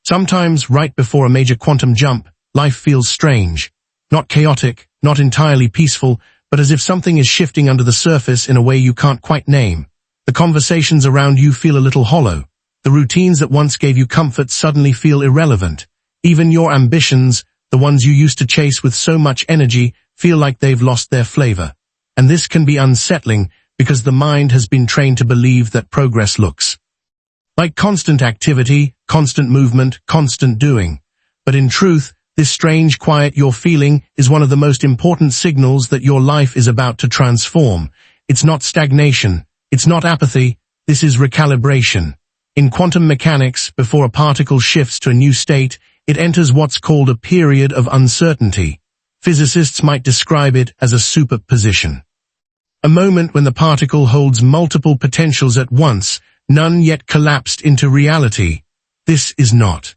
Sometimes, right before a major quantum jump, life feels strange. Not chaotic, not entirely peaceful, but as if something is shifting under the surface in a way you can't quite name. The conversations around you feel a little hollow. The routines that once gave you comfort suddenly feel irrelevant. Even your ambitions, the ones you used to chase with so much energy, feel like they've lost their flavor. And this can be unsettling because the mind has been trained to believe that progress looks like constant activity, constant movement, constant doing. But in truth, this strange quiet you're feeling is one of the most important signals that your life is about to transform. It's not stagnation. It's not apathy. This is recalibration. In quantum mechanics, before a particle shifts to a new state, it enters what's called a period of uncertainty. Physicists might describe it as a superposition. A moment when the particle holds multiple potentials at once, none yet collapsed into reality. This is not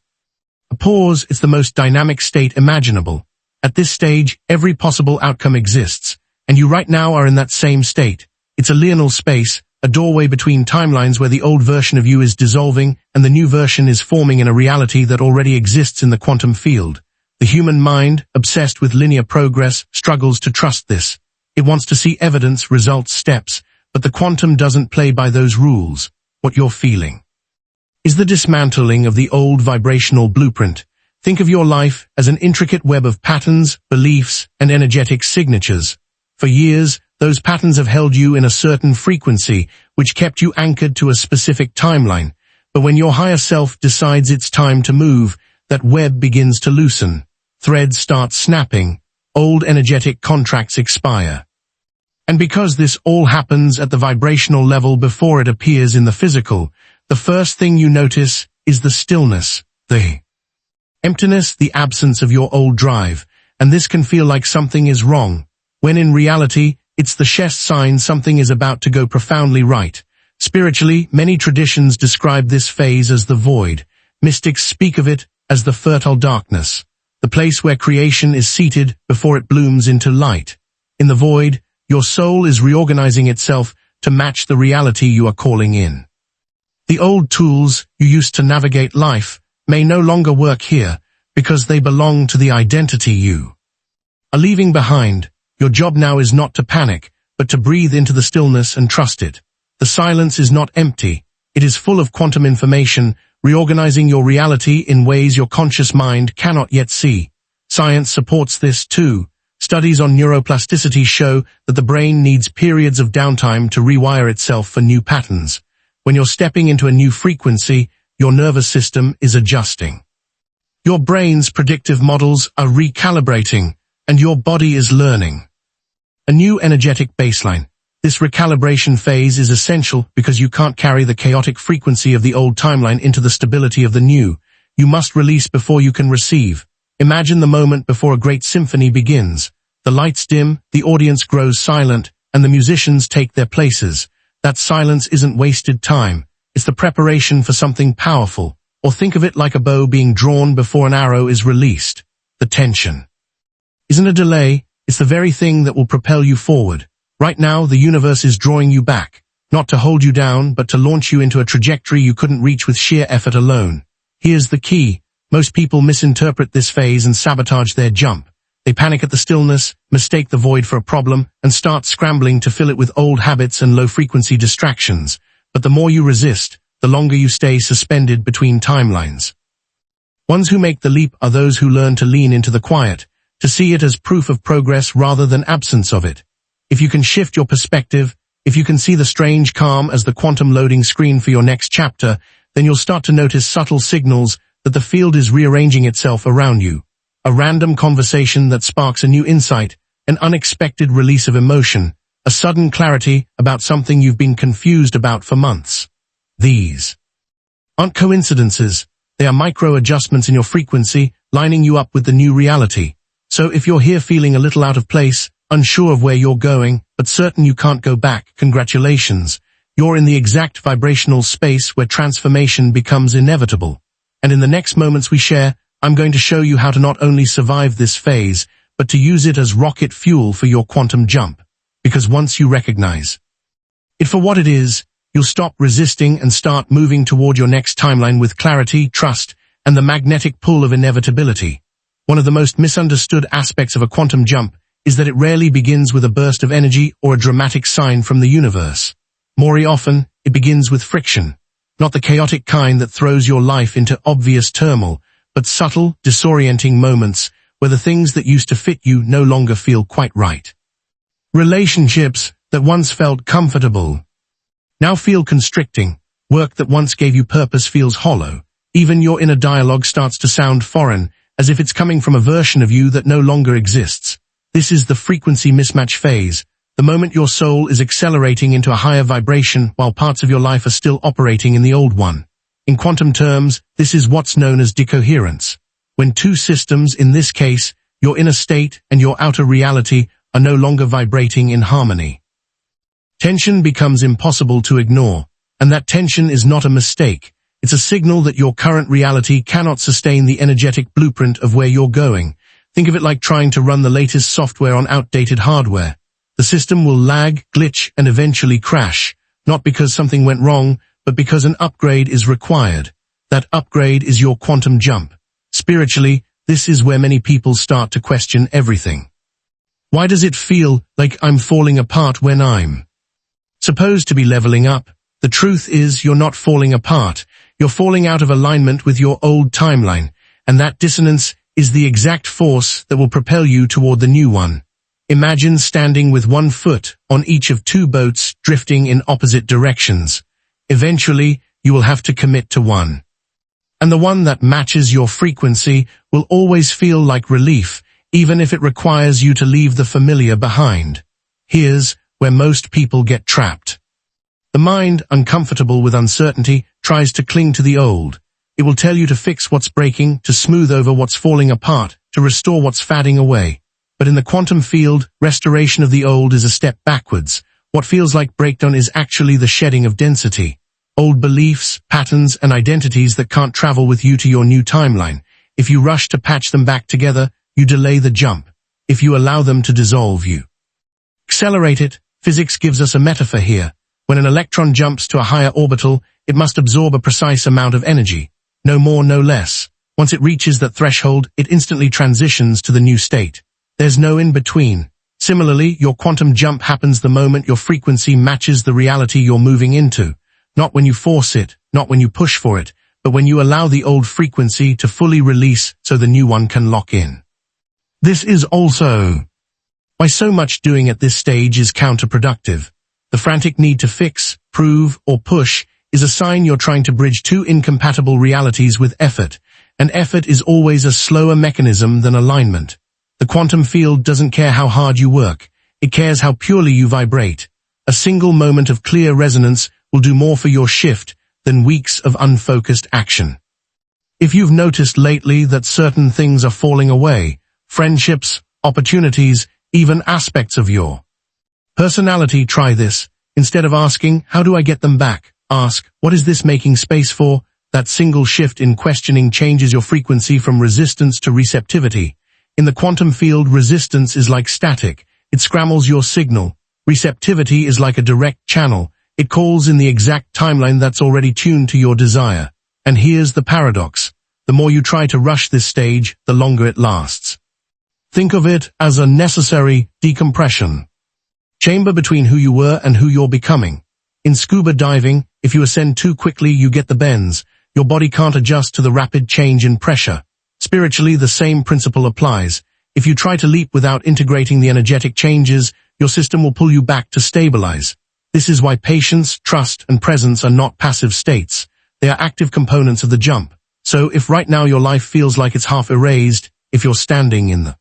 a pause, it's the most dynamic state imaginable. At this stage, every possible outcome exists, and you right now are in that same state. It's a liminal space, a doorway between timelines where the old version of you is dissolving and the new version is forming in a reality that already exists in the quantum field. The human mind, obsessed with linear progress, struggles to trust this. It wants to see evidence, results, steps, but the quantum doesn't play by those rules. What you're feeling is the dismantling of the old vibrational blueprint. Think of your life as an intricate web of patterns, beliefs, and energetic signatures. For years, those patterns have held you in a certain frequency, which kept you anchored to a specific timeline. But when your higher self decides it's time to move, that web begins to loosen. Threads start snapping. Old energetic contracts expire. And because this all happens at the vibrational level before it appears in the physical, the first thing you notice is the stillness, the emptiness, the absence of your old drive. And this can feel like something is wrong, when in reality, it's the surest sign something is about to go profoundly right. Spiritually, many traditions describe this phase as the void. Mystics speak of it as the fertile darkness, the place where creation is seated before it blooms into light. In the void, your soul is reorganizing itself to match the reality you are calling in. The old tools you used to navigate life may no longer work here because they belong to the identity you are leaving behind. Your job now is not to panic, but to breathe into the stillness and trust it. The silence is not empty. It is full of quantum information, reorganizing your reality in ways your conscious mind cannot yet see. Science supports this too. Studies on neuroplasticity show that the brain needs periods of downtime to rewire itself for new patterns. When you're stepping into a new frequency, your nervous system is adjusting. Your brain's predictive models are recalibrating, and your body is learning a new energetic baseline. This recalibration phase is essential because you can't carry the chaotic frequency of the old timeline into the stability of the new. You must release before you can receive. Imagine the moment before a great symphony begins. The lights dim, the audience grows silent, and the musicians take their places. That silence isn't wasted time. It's the preparation for something powerful. Or think of it like a bow being drawn before an arrow is released. The tension isn't a delay, it's the very thing that will propel you forward. Right now, the universe is drawing you back, not to hold you down, but to launch you into a trajectory you couldn't reach with sheer effort alone. Here's the key. Most people misinterpret this phase and sabotage their jump. They panic at the stillness, mistake the void for a problem, and start scrambling to fill it with old habits and low-frequency distractions. But the more you resist, the longer you stay suspended between timelines. Ones who make the leap are those who learn to lean into the quiet, to see it as proof of progress rather than absence of it. If you can shift your perspective, if you can see the strange calm as the quantum loading screen for your next chapter, then you'll start to notice subtle signals that the field is rearranging itself around you. A random conversation that sparks a new insight, an unexpected release of emotion, a sudden clarity about something you've been confused about for months. These aren't coincidences. They are micro-adjustments in your frequency, lining you up with the new reality. So if you're here feeling a little out of place, unsure of where you're going, but certain you can't go back, congratulations. You're in the exact vibrational space where transformation becomes inevitable. And in the next moments we share, I'm going to show you how to not only survive this phase, but to use it as rocket fuel for your quantum jump. Because once you recognize it for what it is, you'll stop resisting and start moving toward your next timeline with clarity, trust, and the magnetic pull of inevitability. One of the most misunderstood aspects of a quantum jump is that it rarely begins with a burst of energy or a dramatic sign from the universe. More often, it begins with friction. Not the chaotic kind that throws your life into obvious turmoil, but subtle, disorienting moments where the things that used to fit you no longer feel quite right. Relationships that once felt comfortable now feel constricting. Work that once gave you purpose feels hollow. Even your inner dialogue starts to sound foreign, as if it's coming from a version of you that no longer exists. This is the frequency mismatch phase, the moment your soul is accelerating into a higher vibration while parts of your life are still operating in the old one. In quantum terms, this is what's known as decoherence. When two systems, in this case, your inner state and your outer reality, are no longer vibrating in harmony. Tension becomes impossible to ignore, and that tension is not a mistake. It's a signal that your current reality cannot sustain the energetic blueprint of where you're going. Think of it like trying to run the latest software on outdated hardware. The system will lag, glitch, and eventually crash, not because something went wrong, but because an upgrade is required. That upgrade is your quantum jump. Spiritually, this is where many people start to question everything. Why does it feel like I'm falling apart when I'm supposed to be leveling up? The truth is, you're not falling apart. You're falling out of alignment with your old timeline, and that dissonance is the exact force that will propel you toward the new one. Imagine standing with one foot on each of two boats drifting in opposite directions. Eventually, you will have to commit to one. And the one that matches your frequency will always feel like relief, even if it requires you to leave the familiar behind. Here's where most people get trapped. The mind, uncomfortable with uncertainty, tries to cling to the old. It will tell you to fix what's breaking, to smooth over what's falling apart, to restore what's fading away. But in the quantum field, restoration of the old is a step backwards. What feels like breakdown is actually the shedding of density. Old beliefs, patterns, and identities that can't travel with you to your new timeline. If you rush to patch them back together, you delay the jump. If you allow them to dissolve, you accelerate it. Physics gives us a metaphor here. When an electron jumps to a higher orbital, it must absorb a precise amount of energy. No more, no less. Once it reaches that threshold, it instantly transitions to the new state. There's no in-between. Similarly, your quantum jump happens the moment your frequency matches the reality you're moving into. Not when you force it, not when you push for it, but when you allow the old frequency to fully release so the new one can lock in. This is also why so much doing at this stage is counterproductive. The frantic need to fix, prove, or push is a sign you're trying to bridge two incompatible realities with effort, and effort is always a slower mechanism than alignment. The quantum field doesn't care how hard you work, it cares how purely you vibrate. A single moment of clear resonance will do more for your shift than weeks of unfocused action. If you've noticed lately that certain things are falling away, friendships, opportunities, even aspects of your personality, try this. Instead of asking, how do I get them back? Ask, what is this making space for? That single shift in questioning changes your frequency from resistance to receptivity. In the quantum field, resistance is like static. It scrambles your signal. Receptivity is like a direct channel. It calls in the exact timeline that's already tuned to your desire. And here's the paradox. The more you try to rush this stage, the longer it lasts. Think of it as a necessary decompression chamber between who you were and who you're becoming. In scuba diving, if you ascend too quickly, you get the bends. Your body can't adjust to the rapid change in pressure. Spiritually, the same principle applies. If you try to leap without integrating the energetic changes, your system will pull you back to stabilize. This is why patience, trust, and presence are not passive states. They are active components of the jump. So if right now your life feels like it's half erased, if you're standing in the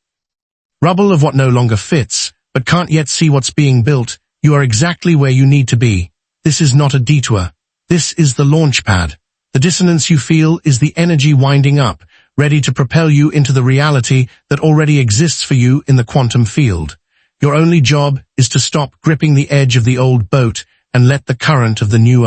rubble of what no longer fits, but can't yet see what's being built, you are exactly where you need to be. This is not a detour. This is the launch pad. The dissonance you feel is the energy winding up, ready to propel you into the reality that already exists for you in the quantum field. Your only job is to stop gripping the edge of the old boat and let the current of the new